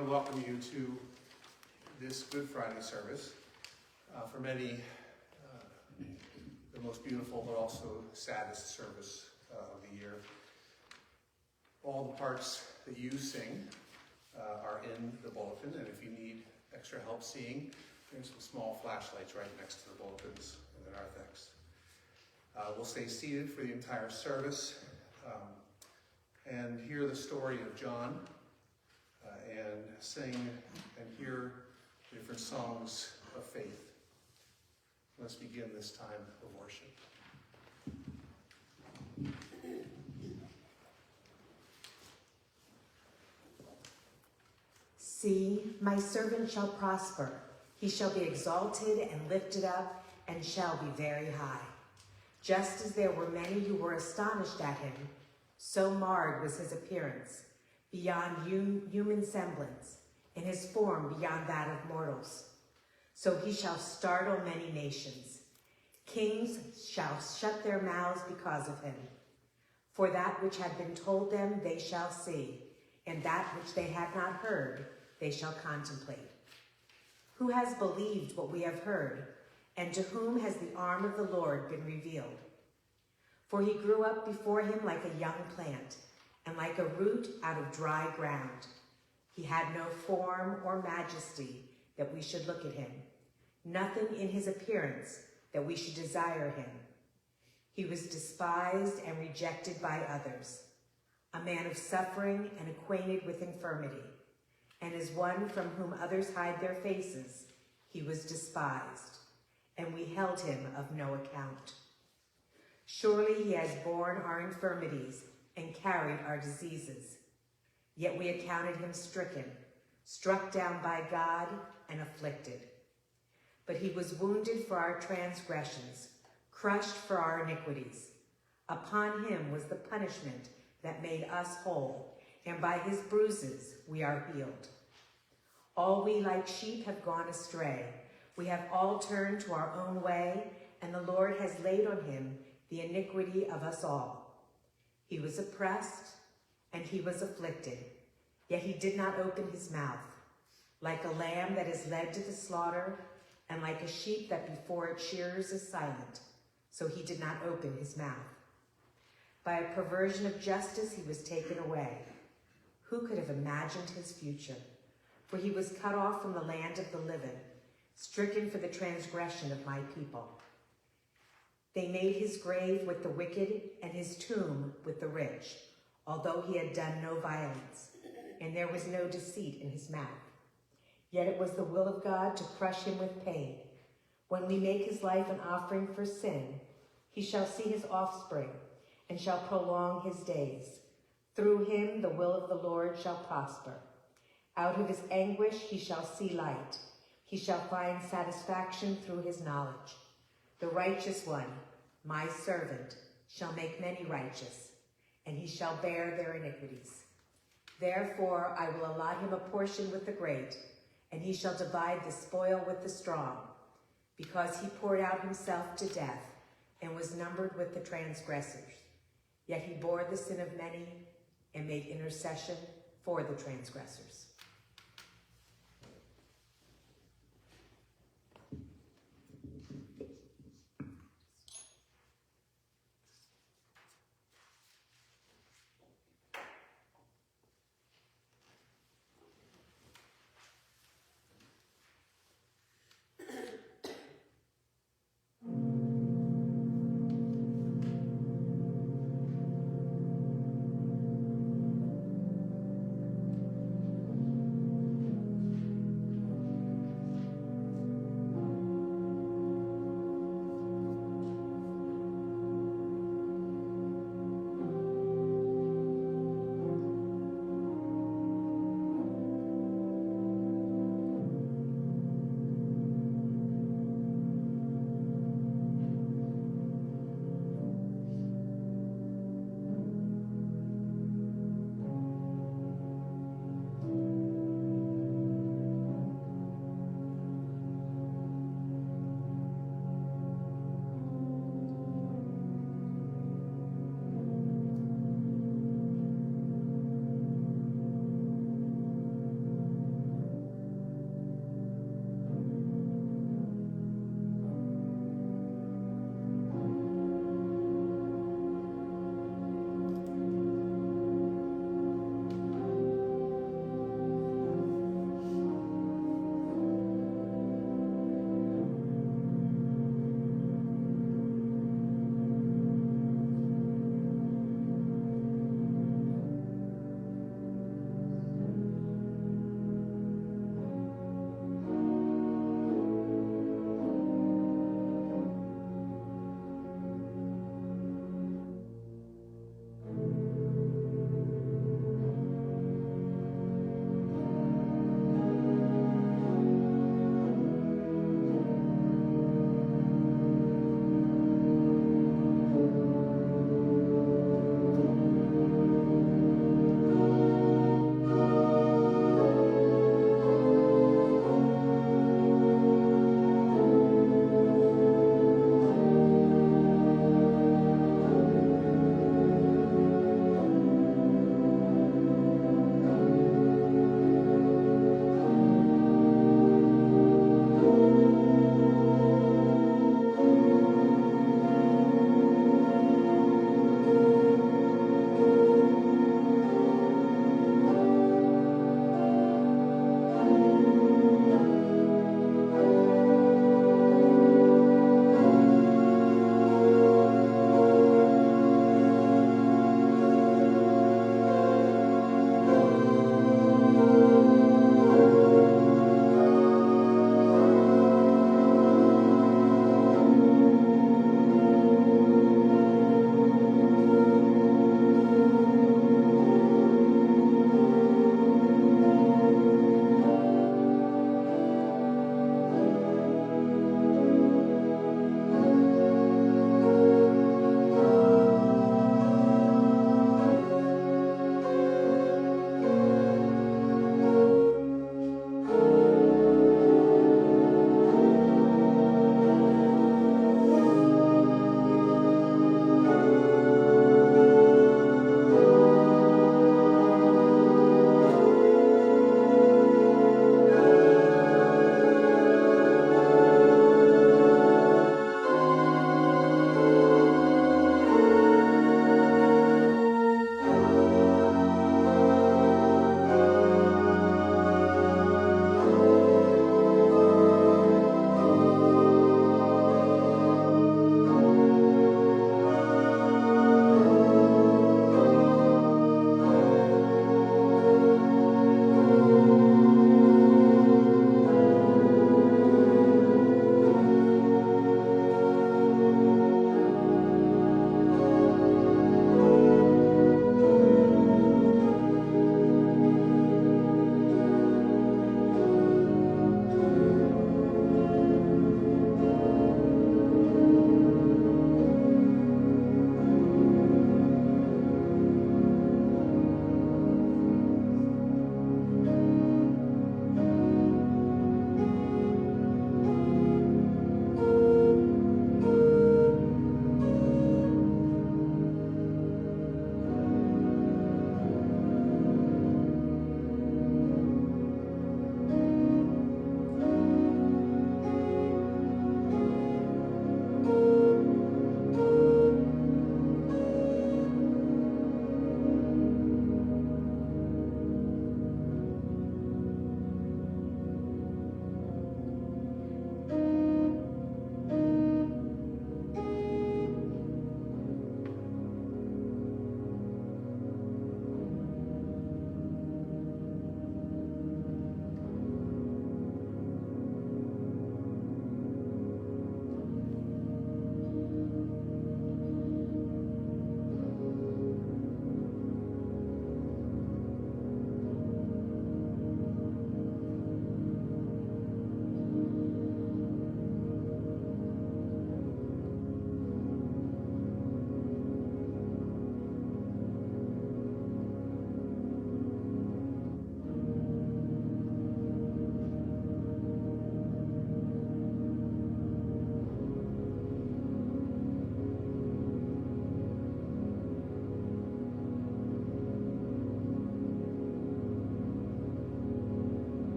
want to welcome you to this Good Friday service. For many, the most beautiful but also saddest service of the year. All the parts that you sing are in the bulletin, and if you need extra help seeing, there's some small flashlights right next to the bulletins and the narthex. We'll stay seated for the entire service and hear the story of John and sing and hear different songs of faith. Let's begin this time of worship. See, my servant shall prosper. He shall be exalted and lifted up and shall be very high. Just as there were many who were astonished at him, so marred was his appearance, beyond human semblance, and his form beyond that of mortals. So he shall startle many nations. Kings shall shut their mouths because of him. For that which had been told them they shall see, and that which they had not heard they shall contemplate. Who has believed what we have heard, and to whom has the arm of the Lord been revealed? For he grew up before him like a young plant, and like a root out of dry ground. He had no form or majesty that we should look at him, nothing in his appearance that we should desire him. He was despised and rejected by others, a man of suffering and acquainted with infirmity, and as one from whom others hide their faces, he was despised, and we held him of no account. Surely he has borne our infirmities and carried our diseases. Yet we accounted him stricken, struck down by God, and afflicted. But he was wounded for our transgressions, crushed for our iniquities. Upon him was the punishment that made us whole, and by his bruises we are healed. All we like sheep have gone astray. We have all turned to our own way, and the Lord has laid on him the iniquity of us all. He was oppressed, and he was afflicted, yet he did not open his mouth. Like a lamb that is led to the slaughter, and like a sheep that before its shearers is silent, so he did not open his mouth. By a perversion of justice he was taken away. Who could have imagined his future? For he was cut off from the land of the living, stricken for the transgression of my people. They made his grave with the wicked and his tomb with the rich, although he had done no violence, and there was no deceit in his mouth. Yet it was the will of God to crush him with pain. When we make his life an offering for sin, he shall see his offspring and shall prolong his days. Through him the will of the Lord shall prosper. Out of his anguish he shall see light. He shall find satisfaction through his knowledge. The righteous one, my servant, shall make many righteous, and he shall bear their iniquities. Therefore I will allot him a portion with the great, and he shall divide the spoil with the strong, because he poured out himself to death and was numbered with the transgressors. Yet he bore the sin of many and made intercession for the transgressors.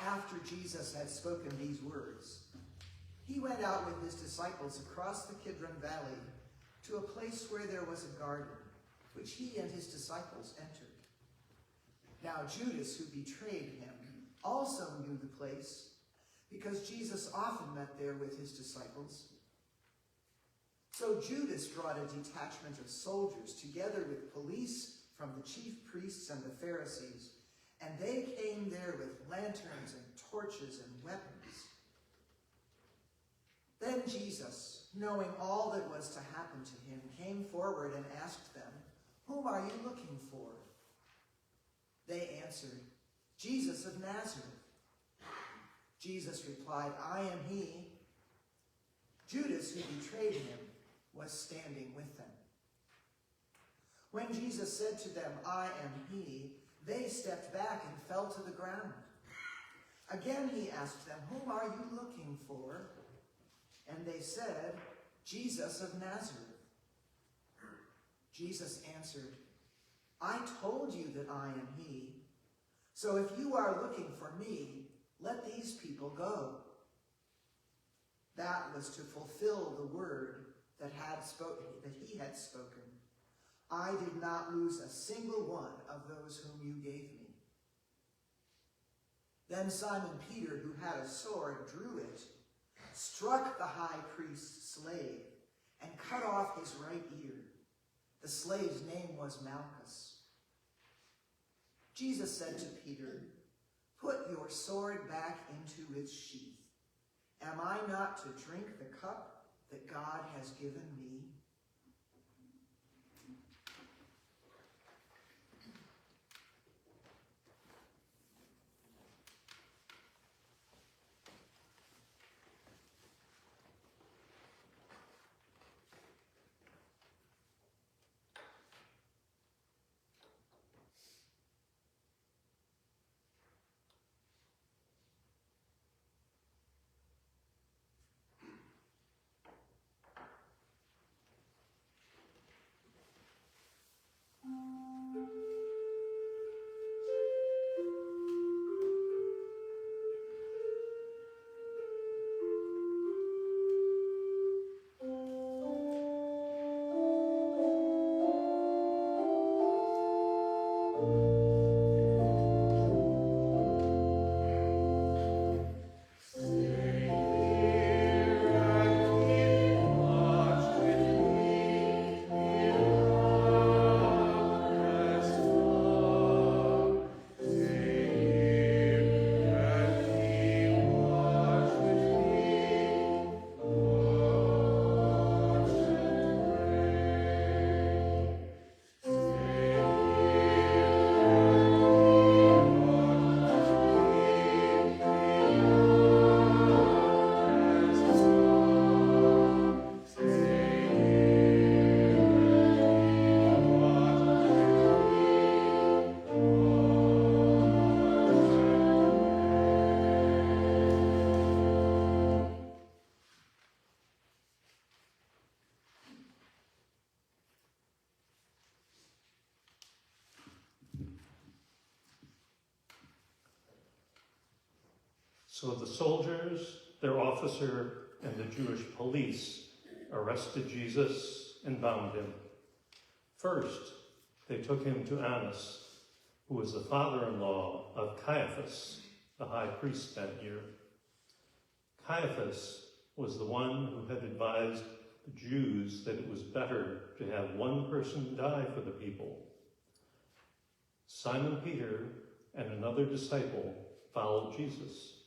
After Jesus had spoken these words, he went out with his disciples across the Kidron Valley to a place where there was a garden, which he and his disciples entered. Now Judas, who betrayed him, also knew the place, because Jesus often met there with his disciples. So Judas brought a detachment of soldiers together with police from the chief priests and the Pharisees, and they came there with lanterns and torches and weapons. Then Jesus, knowing all that was to happen to him, came forward and asked them, "Whom are you looking for?" They answered, "Jesus of Nazareth." Jesus replied, "I am he." Judas, who betrayed him, was standing with them. When Jesus said to them, "I am he," they stepped back and fell to the ground. Again he asked them, "Whom are you looking for?" And they said, "Jesus of Nazareth." Jesus answered, "I told you that I am he. So if you are looking for me, let these people go." That was to fulfill the word that he had spoken. "I did not lose a single one of those whom you gave me." Then Simon Peter, who had a sword, drew it, struck the high priest's slave, and cut off his right ear. The slave's name was Malchus. Jesus said to Peter, "Put your sword back into its sheath. Am I not to drink the cup that God has given me?" So the soldiers, their officer, and the Jewish police arrested Jesus and bound him. First, they took him to Annas, who was the father-in-law of Caiaphas, the high priest that year. Caiaphas was the one who had advised the Jews that it was better to have one person die for the people. Simon Peter and another disciple followed Jesus.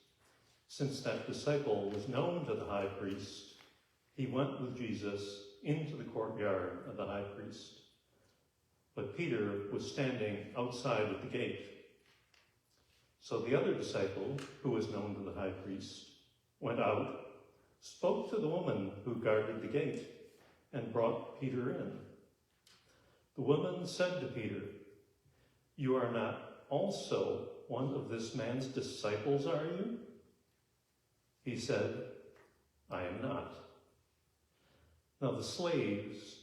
Since that disciple was known to the high priest, he went with Jesus into the courtyard of the high priest. But Peter was standing outside at the gate. So the other disciple, who was known to the high priest, went out, spoke to the woman who guarded the gate, and brought Peter in. The woman said to Peter, "You are not also one of this man's disciples, are you?" He said, "I am not." Now the slaves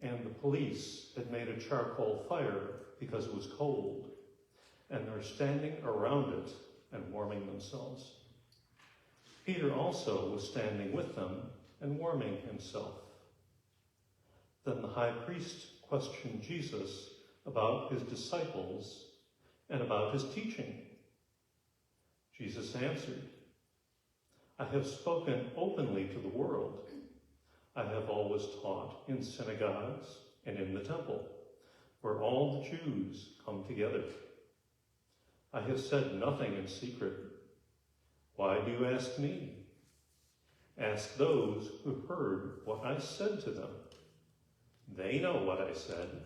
and the police had made a charcoal fire because it was cold, and are standing around it and warming themselves. Peter also was standing with them and warming himself. Then the high priest questioned Jesus about his disciples and about his teaching. Jesus answered, "I have spoken openly to the world. I have always taught in synagogues and in the temple, where all the Jews come together. I have said nothing in secret. Why do you ask me? Ask those who heard what I said to them. They know what I said."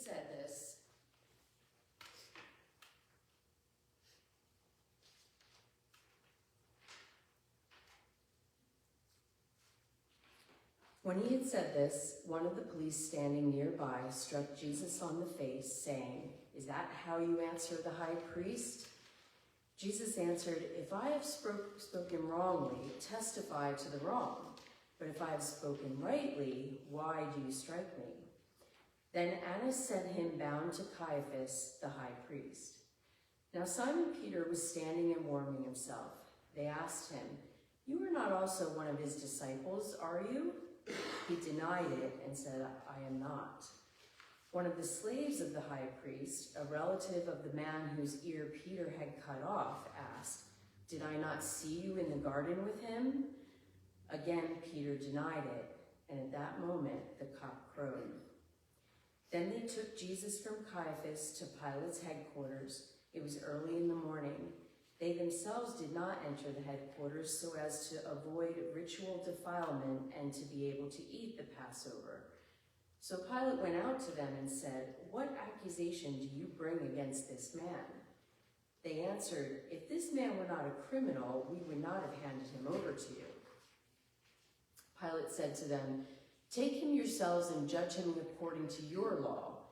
said this, one of the police standing nearby struck Jesus on the face, saying, "Is that how you answer the high priest?" Jesus answered, "If I have spoken wrongly, testify to the wrong. But if I have spoken rightly, why do you strike me?" Then Annas sent him bound to Caiaphas, the high priest. Now Simon Peter was standing and warming himself. They asked him, "You are not also one of his disciples, are you?" He denied it and said, "I am not." One of the slaves of the high priest, a relative of the man whose ear Peter had cut off, asked, "Did I not see you in the garden with him?" Again, Peter denied it, and at that moment the cock crowed. Then they took Jesus from Caiaphas to Pilate's headquarters. It was early in the morning. They themselves did not enter the headquarters so as to avoid ritual defilement and to be able to eat the Passover. So Pilate went out to them and said, "What accusation do you bring against this man?" They answered, "If this man were not a criminal, we would not have handed him over to you." Pilate said to them, "Take him yourselves and judge him according to your law."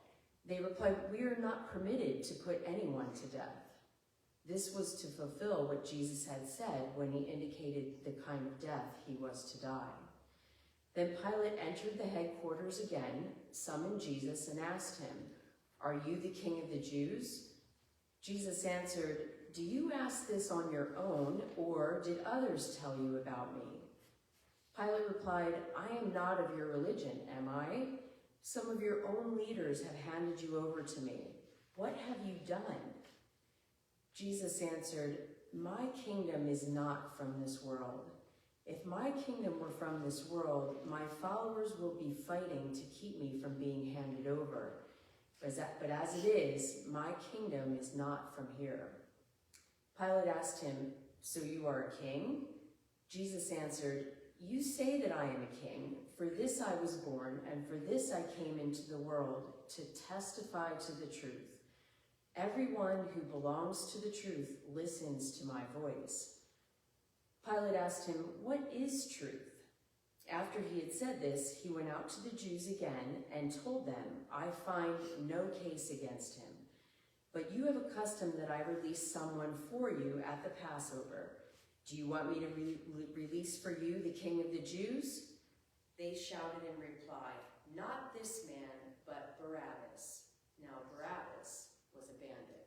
They replied, "We are not permitted to put anyone to death." This was to fulfill what Jesus had said when he indicated the kind of death he was to die. Then Pilate entered the headquarters again, summoned Jesus, and asked him, "Are you the king of the Jews?" Jesus answered, "Do you ask this on your own, or did others tell you about me?" Pilate replied, "I am not of your religion, am I? Some of your own leaders have handed you over to me. What have you done?" Jesus answered, "My kingdom is not from this world. If my kingdom were from this world, my followers will be fighting to keep me from being handed over. But as it is, my kingdom is not from here." Pilate asked him, "So you are a king?" Jesus answered, "You say that I am a king. For this I was born, and for this I came into the world, to testify to the truth. Everyone who belongs to the truth listens to my voice." Pilate asked him, "What is truth?" After he had said this, he went out to the Jews again and told them, "I find no case against him. But you have a custom that I release someone for you at the Passover. Do you want me to release for you the king of the Jews?" They shouted in reply, "Not this man, but Barabbas." Now Barabbas was a bandit.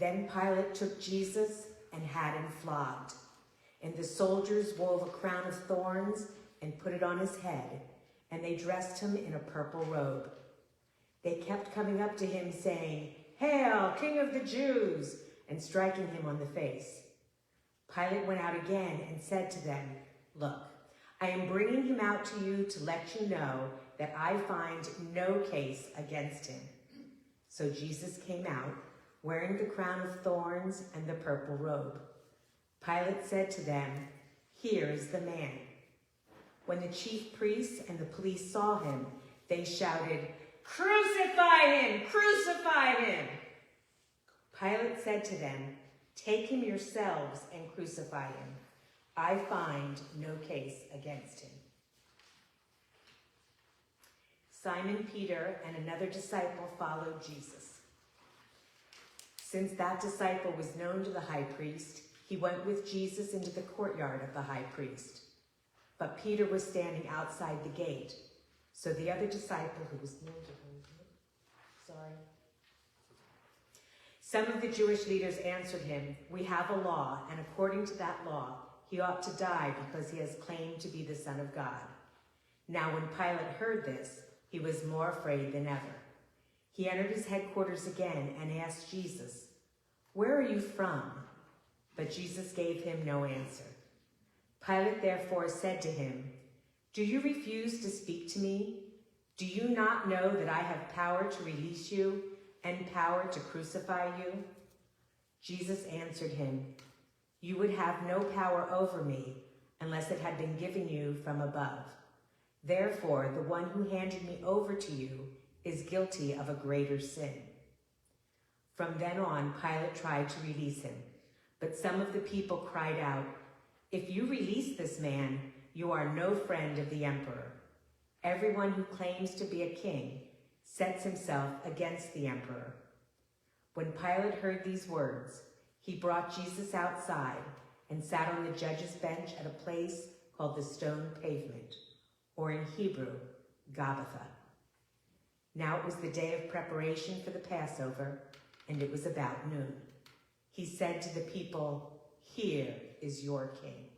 Then Pilate took Jesus and had him flogged. And the soldiers wove a crown of thorns and put it on his head, and they dressed him in a purple robe. They kept coming up to him saying, "Hail, King of the Jews!" and striking him on the face. Pilate went out again and said to them, "Look, I am bringing him out to you to let you know that I find no case against him." So Jesus came out, wearing the crown of thorns and the purple robe. Pilate said to them, "Here is the man." When the chief priests and the police saw him, they shouted, "Crucify him! Crucify him!" Pilate said to them, "Take him yourselves and crucify him. I find no case against him." Simon Peter and another disciple followed Jesus. Since that disciple was known to the high priest, he went with Jesus into the courtyard of the high priest. But Peter was standing outside the gate. So the other disciple who was known to him, some of the Jewish leaders answered him, "We have a law, and according to that law, he ought to die because he has claimed to be the Son of God." Now when Pilate heard this, he was more afraid than ever. He entered his headquarters again and asked Jesus, "Where are you from?" But Jesus gave him no answer. Pilate therefore said to him, "Do you refuse to speak to me? Do you not know that I have power to release you and power to crucify you?" Jesus answered him, "You would have no power over me unless it had been given you from above. Therefore, the one who handed me over to you is guilty of a greater sin." From then on, Pilate tried to release him, but some of the people cried out, "If you release this man, you are no friend of the emperor. Everyone who claims to be a king sets himself against the emperor." When Pilate heard these words, he brought Jesus outside and sat on the judge's bench at a place called the Stone Pavement, or in Hebrew, Gabbatha. Now it was the day of preparation for the Passover, and it was about noon. He said to the people, "Here is your king."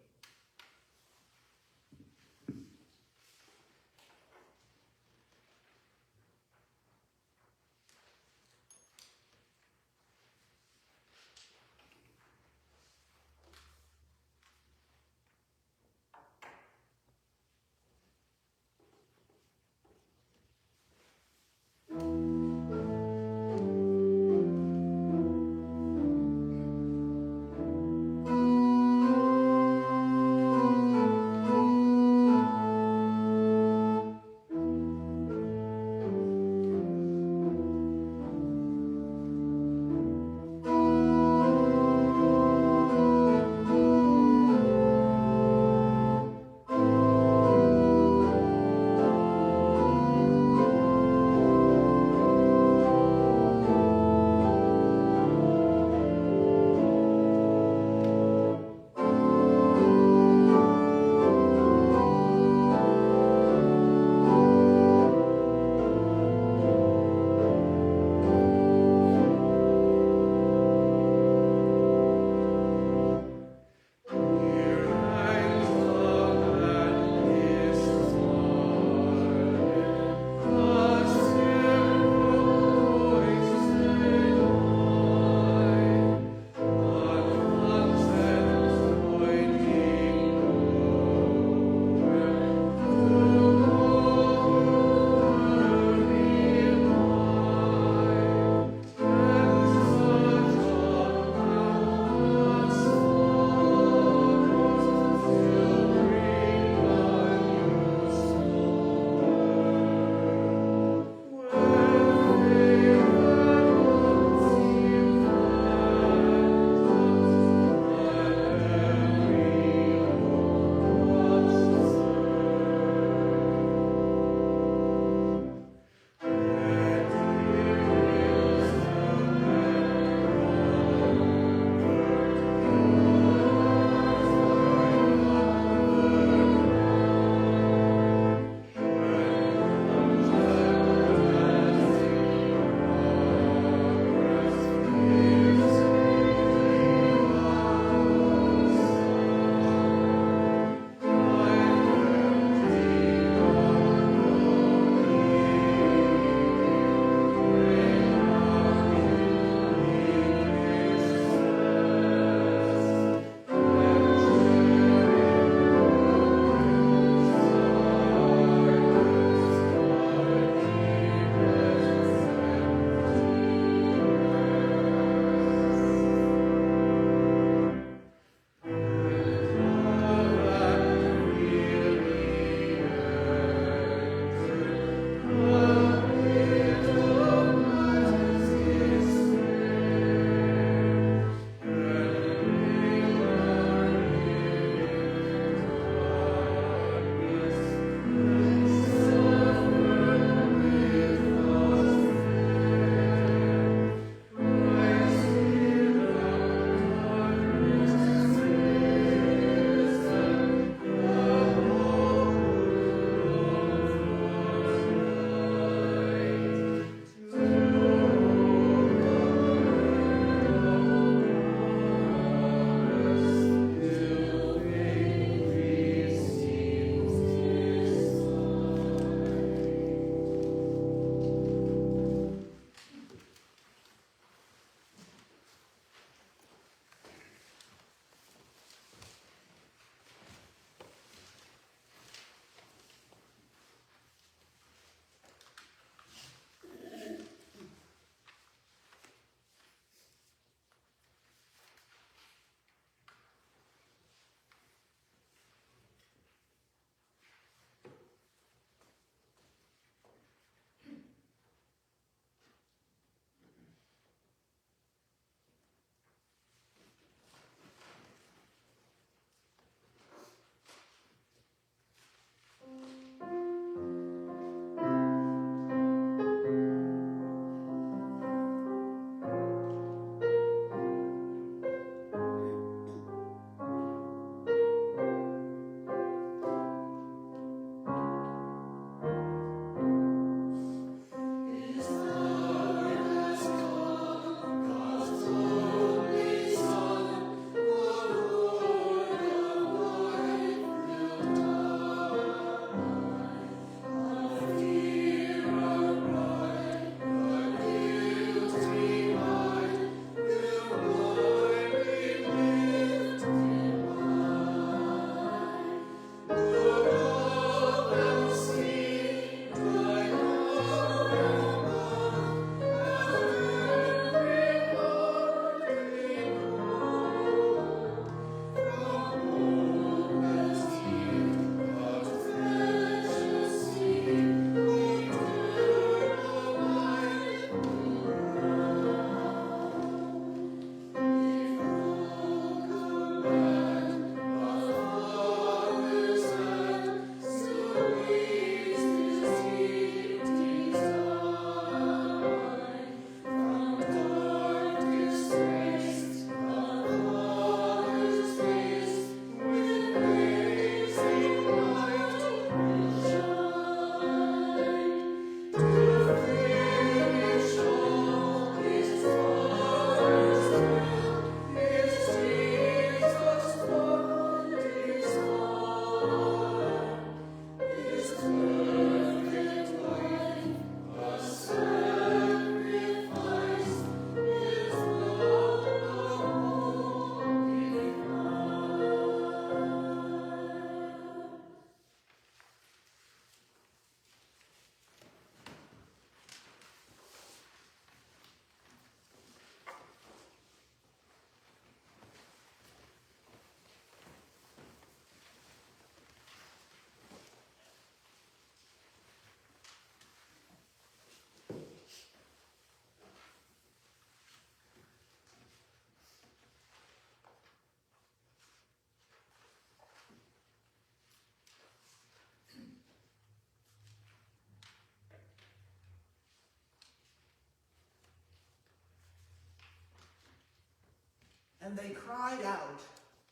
And they cried out,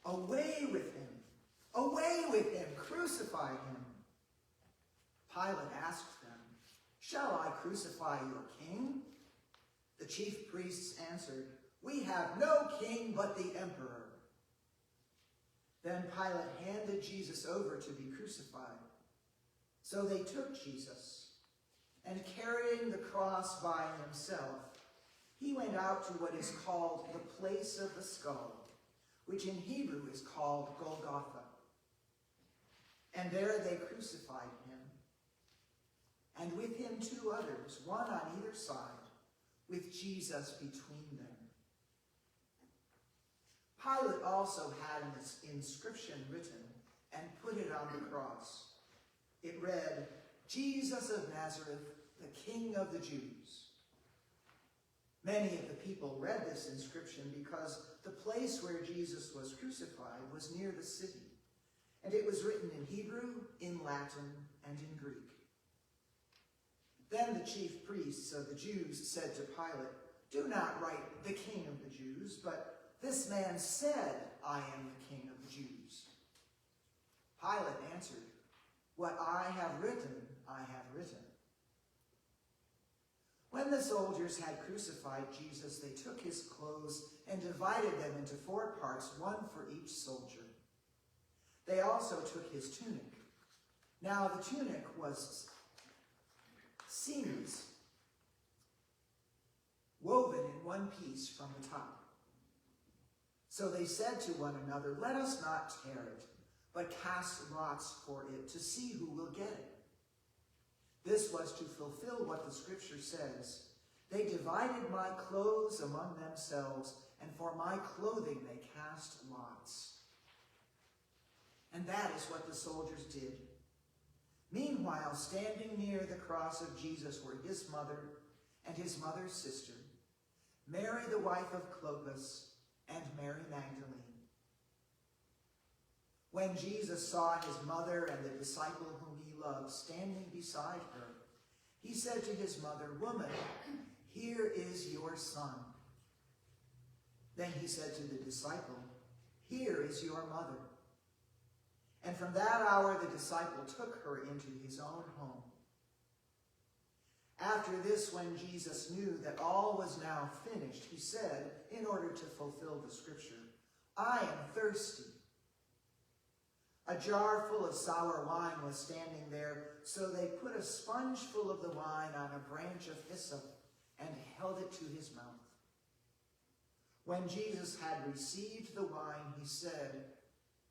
"Away with him! Away with him! Crucify him!" Pilate asked them, "Shall I crucify your king?" The chief priests answered, "We have no king but the emperor." Then Pilate handed Jesus over to be crucified. So they took Jesus, and carrying the cross by himself, he went out to what is called the place of the skull, which in Hebrew is called Golgotha. And there they crucified him, and with him 2 others, one on either side, with Jesus between them. Pilate also had an inscription written and put it on the cross. It read, "Jesus of Nazareth, the King of the Jews." Many of the people read this inscription because the place where Jesus was crucified was near the city, and it was written in Hebrew, in Latin, and in Greek. Then the chief priests of the Jews said to Pilate, "Do not write the King of the Jews, but this man said, 'I am the King of the Jews.'" Pilate answered, "What I have written, I have written." When the soldiers had crucified Jesus, they took his clothes and divided them into 4 parts, one for each soldier. They also took his tunic. Now the tunic was seams woven in one piece from the top. So they said to one another, "Let us not tear it, but cast lots for it to see who will get it." This was to fulfill what the scripture says, "They divided my clothes among themselves, and for my clothing they cast lots." And that is what the soldiers did. Meanwhile, standing near the cross of Jesus were his mother and his mother's sister, Mary the wife of Clopas, and Mary Magdalene. When Jesus saw his mother and the disciple whom he loved standing beside her, he said to his mother, "Woman, here is your son." Then he said to the disciple, "Here is your mother." And from that hour the disciple took her into his own home. After this, when Jesus knew that all was now finished, he said, in order to fulfill the scripture, "I am thirsty." A jar full of sour wine was standing there, so they put a sponge full of the wine on a branch of hyssop and held it to his mouth. When Jesus had received the wine, he said,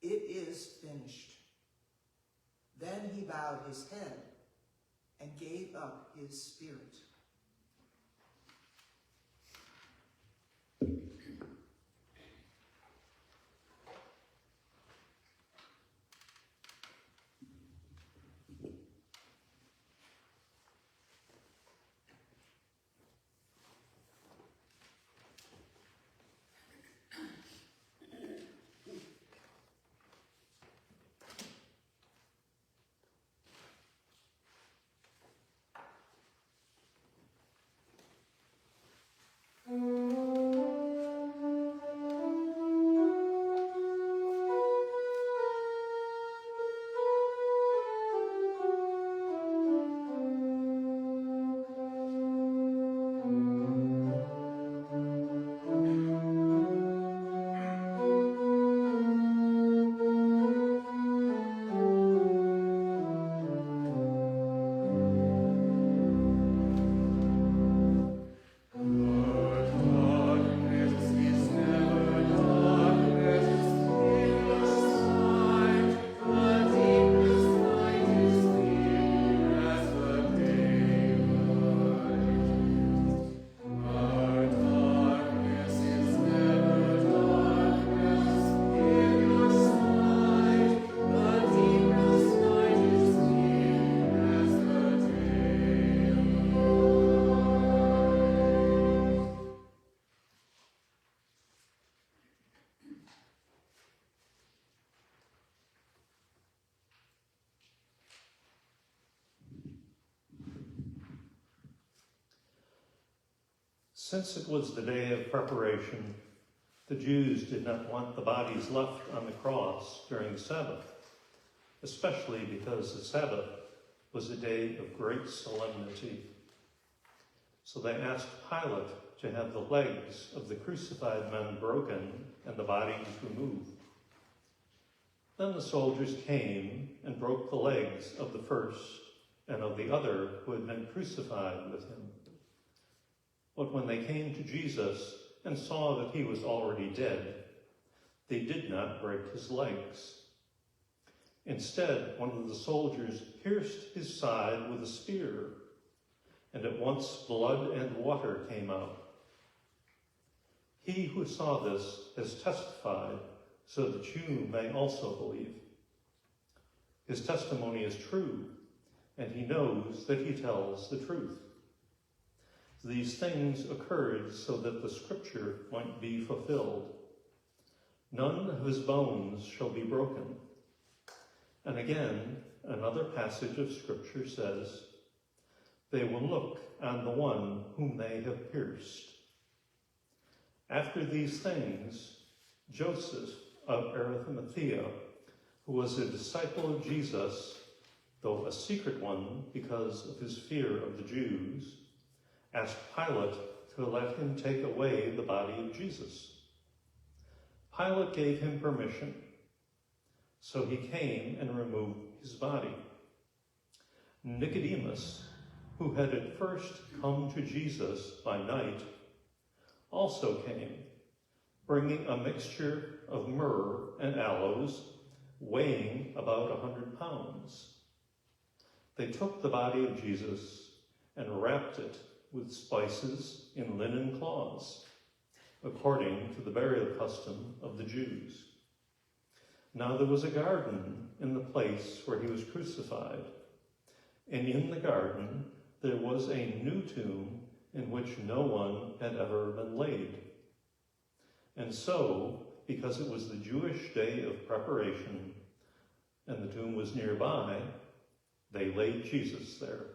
"It is finished." Then he bowed his head and gave up his spirit. Since it was the day of preparation, The Jews did not want the bodies left on the cross during the Sabbath, especially because the Sabbath was a day of great solemnity. So they asked Pilate to have the legs of the crucified men broken and the bodies removed. Then the soldiers came and broke the legs of the first and of the other who had been crucified with him. But when they came to Jesus and saw that he was already dead, they did not break his legs. Instead, one of the soldiers pierced his side with a spear, and at once blood and water came out. He who saw this has testified, so that you may also believe. His testimony is true, and he knows that he tells the truth. These things occurred so that the scripture might be fulfilled. None of his bones shall be broken. And again, another passage of scripture says, they will look on the one whom they have pierced. After these things, Joseph of Arimathea, who was a disciple of Jesus, though a secret one because of his fear of the Jews, asked Pilate to let him take away the body of Jesus. Pilate gave him permission, so he came and removed his body. Nicodemus, who had at first come to Jesus by night, also came, bringing a mixture of myrrh and aloes, weighing about 100 pounds. They took the body of Jesus and wrapped it with spices in linen cloths, according to the burial custom of the Jews. Now there was a garden in the place where he was crucified, and in the garden there was a new tomb in which no one had ever been laid. And so, because it was the Jewish day of preparation, and the tomb was nearby, they laid Jesus there.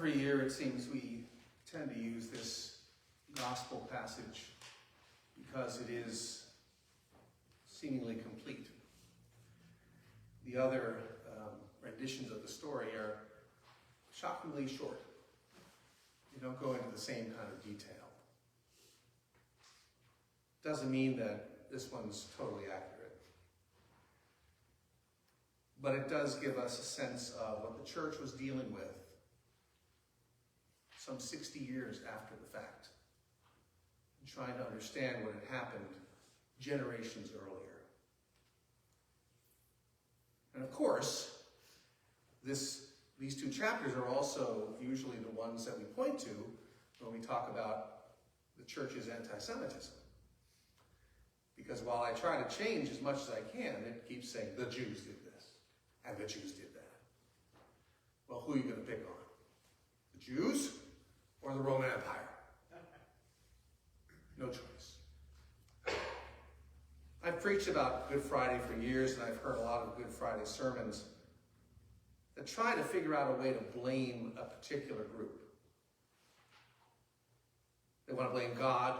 Every year it seems we tend to use this gospel passage because it is seemingly complete. The other renditions of the story are shockingly short. They don't go into the same kind of detail. Doesn't mean that this one's totally accurate. But it does give us a sense of what the church was dealing with some 60 years after the fact, and trying to understand what had happened generations earlier. And of course, these two chapters are also usually the ones that we point to when we talk about the church's anti-Semitism. Because while I try to change as much as I can, it keeps saying, the Jews did this, and the Jews did that. Well, who are you going to pick on? The Jews or the Roman Empire? No choice. I've preached about Good Friday for years, and I've heard a lot of Good Friday sermons that try to figure out a way to blame a particular group. They want to blame God.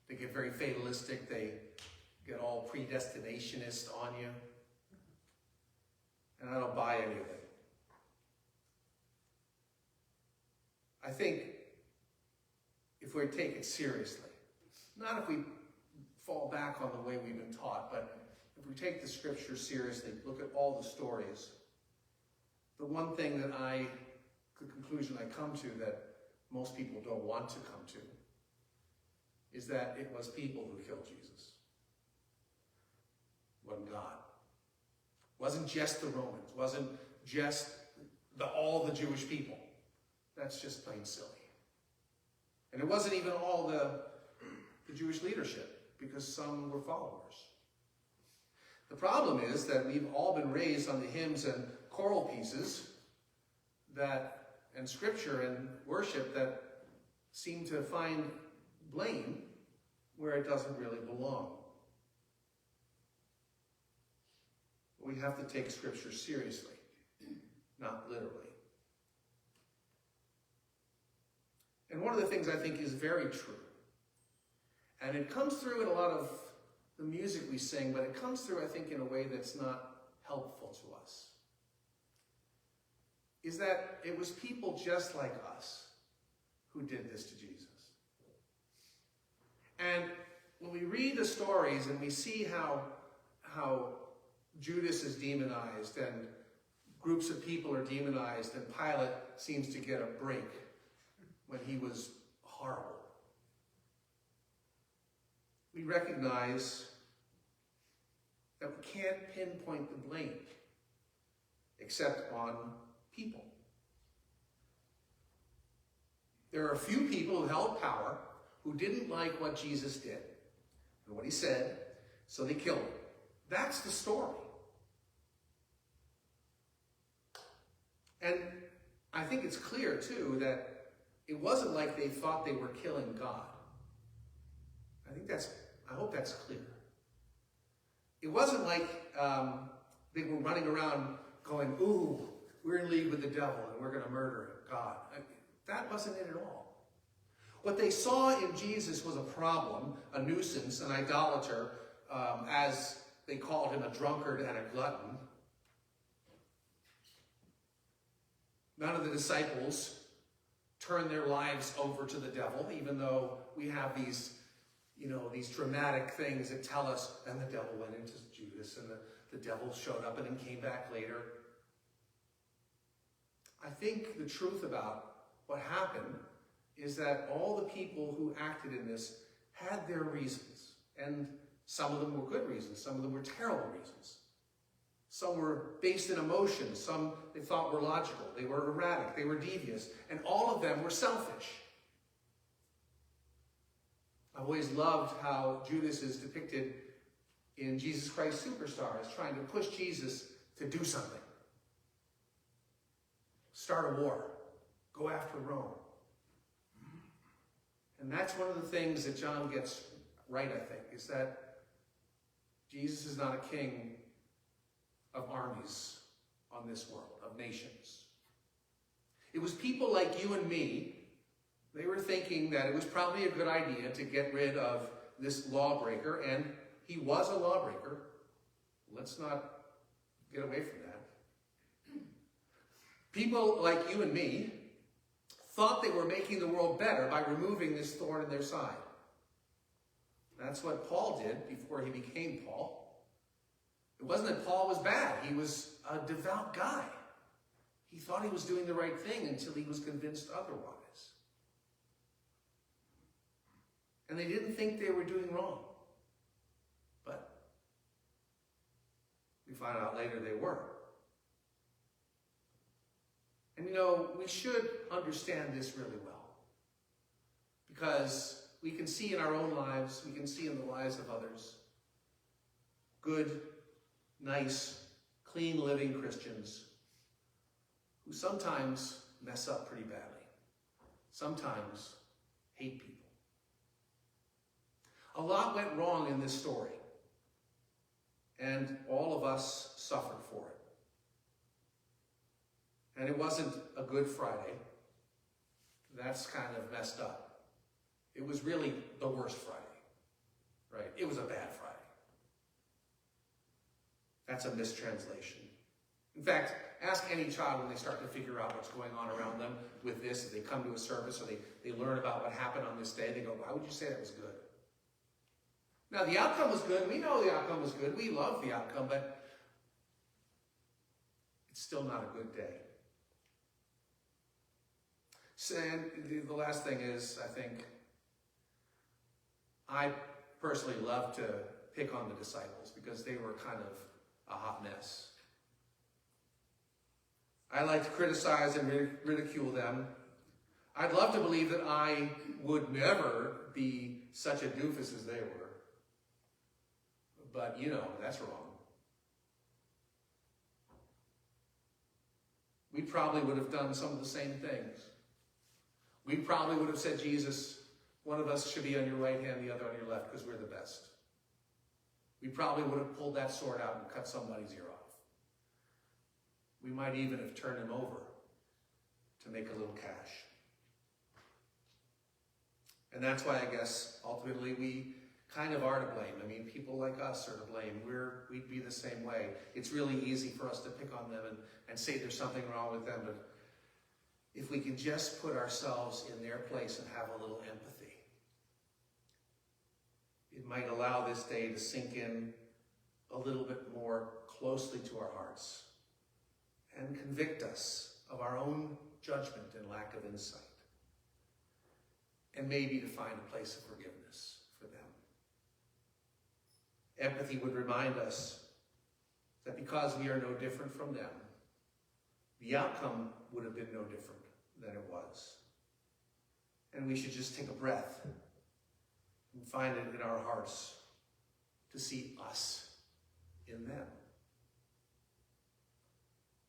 They get very fatalistic. They get all predestinationist on you. And I don't buy any of it. I think if we take it seriously, not if we fall back on the way we've been taught, but if we take the scripture seriously, look at all the stories, the one thing that the conclusion I come to that most people don't want to come to is that it was people who killed Jesus. It wasn't God. It wasn't just the Romans. It wasn't just all the Jewish people. That's just plain silly. And it wasn't even all the Jewish leadership, because some were followers. The problem is that we've all been raised on the hymns and choral pieces and scripture and worship that seem to find blame where it doesn't really belong. We have to take scripture seriously, not literally. And one of the things I think is very true, and it comes through in a lot of the music we sing, but it comes through, I think, in a way that's not helpful to us, is that it was people just like us who did this to Jesus. And when we read the stories and we see how Judas is demonized and groups of people are demonized and Pilate seems to get a break when he was horrible, we recognize that we can't pinpoint the blame except on people. There are a few people who held power who didn't like what Jesus did and what he said, so they killed him. That's the story. And I think it's clear, too, that it wasn't like they thought they were killing God. I hope that's clear. It wasn't like they were running around going, ooh, we're in league with the devil and we're going to murder God. That wasn't it at all. What they saw in Jesus was a problem, a nuisance, an idolater, as they called him, a drunkard and a glutton. None of the disciples turned their lives over to the devil, even though we have these dramatic things that tell us, and the devil went into Judas, and the devil showed up and then came back later. I think the truth about what happened is that all the people who acted in this had their reasons, and some of them were good reasons, some of them were terrible reasons. Some were based in emotion, some they thought were logical, they were erratic, they were devious, and all of them were selfish. I've always loved how Judas is depicted in Jesus Christ Superstar as trying to push Jesus to do something. Start a war. Go after Rome. And that's one of the things that John gets right, I think, is that Jesus is not a king of armies on this world, of nations. It was people like you and me. They were thinking that it was probably a good idea to get rid of this lawbreaker, and he was a lawbreaker. Let's not get away from that. People like you and me thought they were making the world better by removing this thorn in their side. That's what Paul did before he became Paul. It wasn't that Paul was bad. He was a devout guy. He thought he was doing the right thing until he was convinced otherwise. And they didn't think they were doing wrong. But we find out later they were. And we should understand this really well. Because we can see in our own lives, we can see in the lives of others, good, nice, clean living Christians who sometimes mess up pretty badly, sometimes hate people. A lot went wrong in this story, and all of us suffered for it. And it wasn't a Good Friday. That's kind of messed up. It was really the worst Friday, right? It was a bad Friday. That's a mistranslation. In fact, ask any child when they start to figure out what's going on around them with this, if they come to a service or they learn about what happened on this day, they go, why would you say that was good? Now, the outcome was good. We know the outcome was good. We love the outcome, but it's still not a good day. So, and the last thing is, I think, I personally love to pick on the disciples because they were kind of a hot mess. I like to criticize and ridicule them. I'd love to believe that I would never be such a doofus as they were. But, that's wrong. We probably would have done some of the same things. We probably would have said, Jesus, one of us should be on your right hand, the other on your left, because we're the best. We probably would have pulled that sword out and cut somebody's ear off. We might even have turned him over to make a little cash. And that's why I guess ultimately we kind of are to blame. I mean, people like us are to blame. We'd be the same way. It's really easy for us to pick on them and say there's something wrong with them, but if we can just put ourselves in their place and have a little empathy, it might allow this day to sink in a little bit more closely to our hearts and convict us of our own judgment and lack of insight, and maybe to find a place of forgiveness for them. Empathy would remind us that because we are no different from them, the outcome would have been no different than it was. And we should just take a breath and find it in our hearts to see us in them.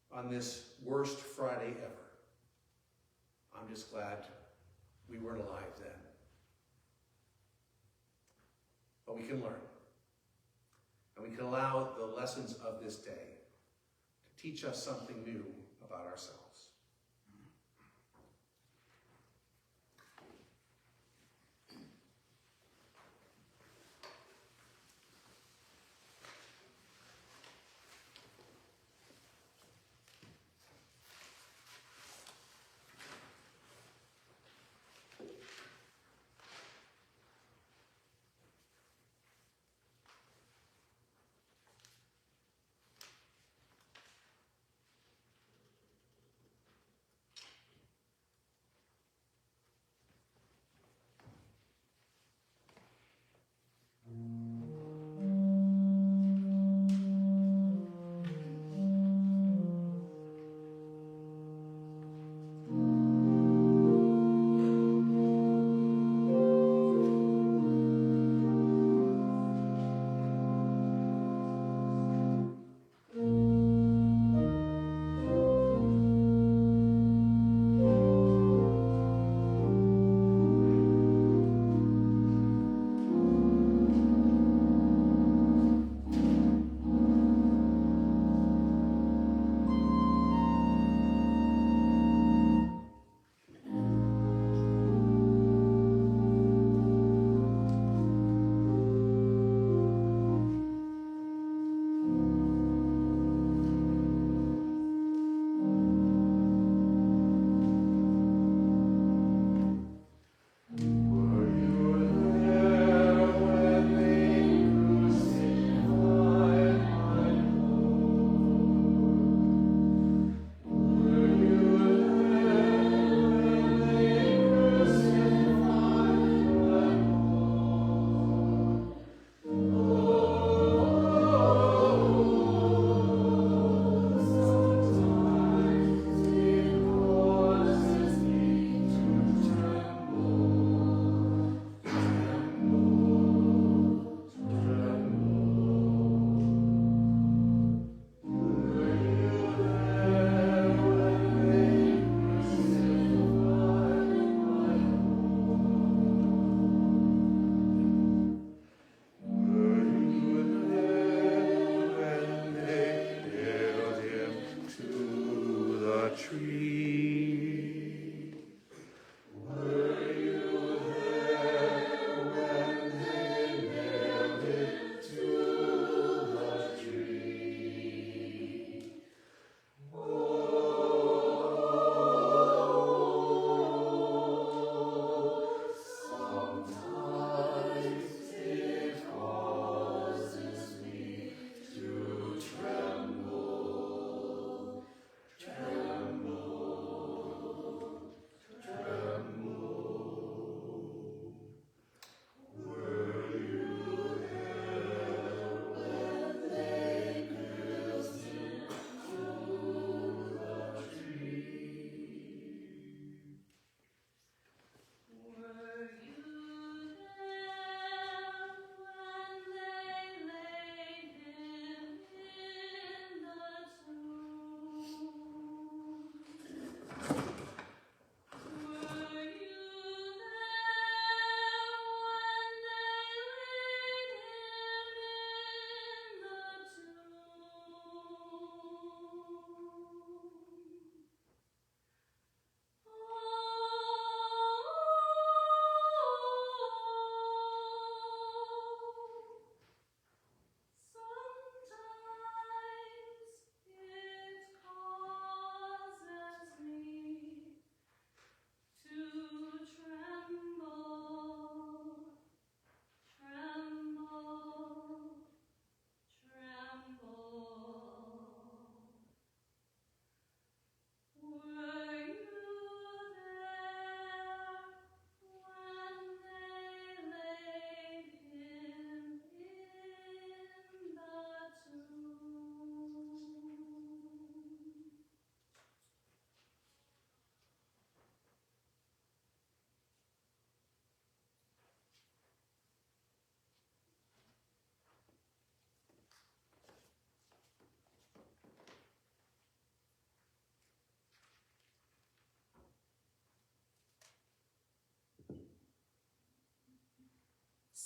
On this worst Friday ever, I'm just glad we weren't alive then. But we can learn. And we can allow the lessons of this day to teach us something new about ourselves.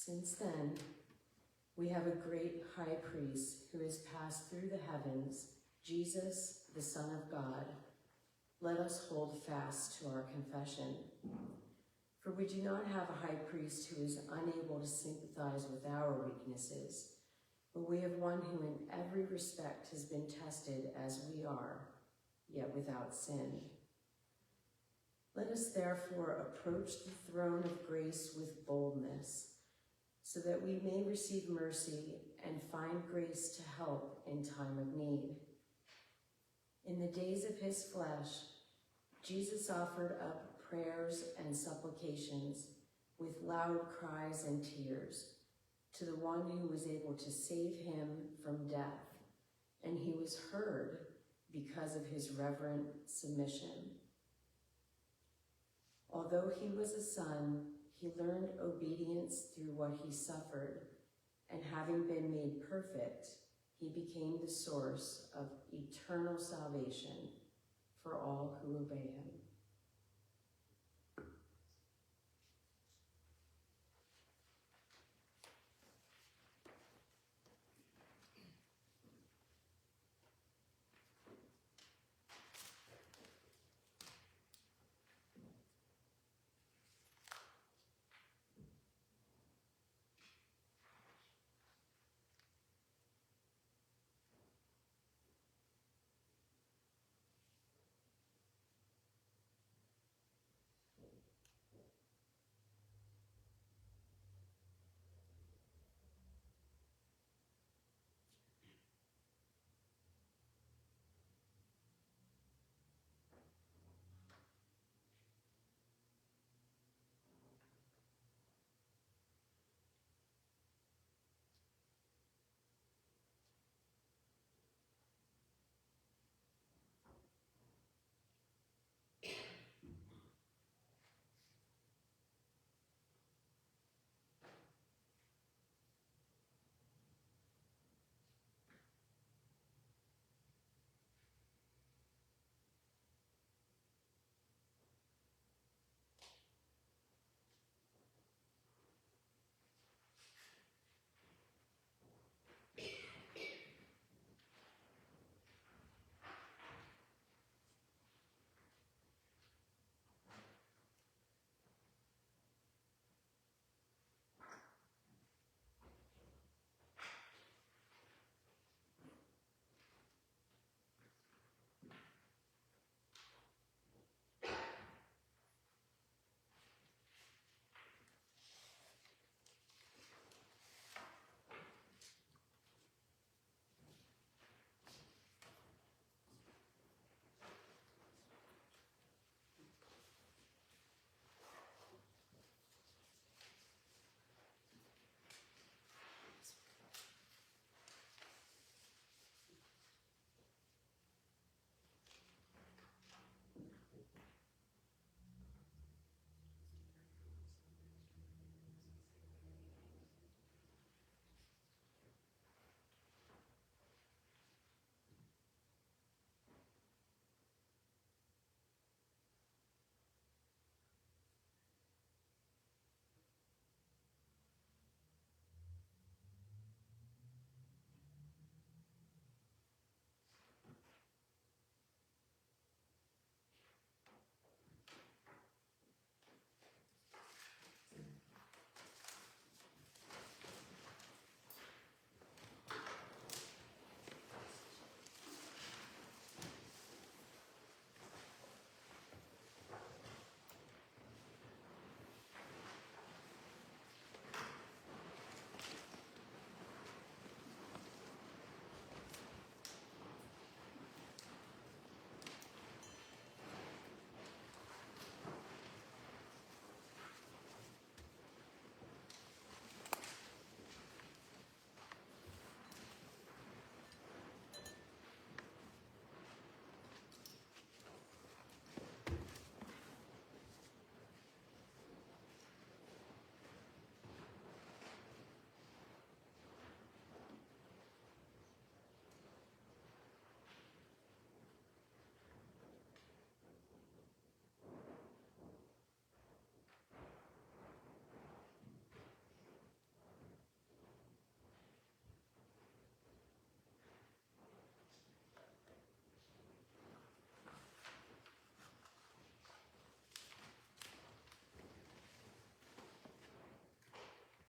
Since then, we have a great high priest who has passed through the heavens, Jesus, the Son of God. Let us hold fast to our confession. For we do not have a high priest who is unable to sympathize with our weaknesses, but we have one who in every respect has been tested as we are, yet without sin. Let us therefore approach the throne of grace with boldness, so that we may receive mercy and find grace to help in time of need. In the days of his flesh, Jesus offered up prayers and supplications with loud cries and tears to the one who was able to save him from death, and he was heard because of his reverent submission. Although he was a son, he learned obedience through what he suffered, and having been made perfect, he became the source of eternal salvation for all who obey him.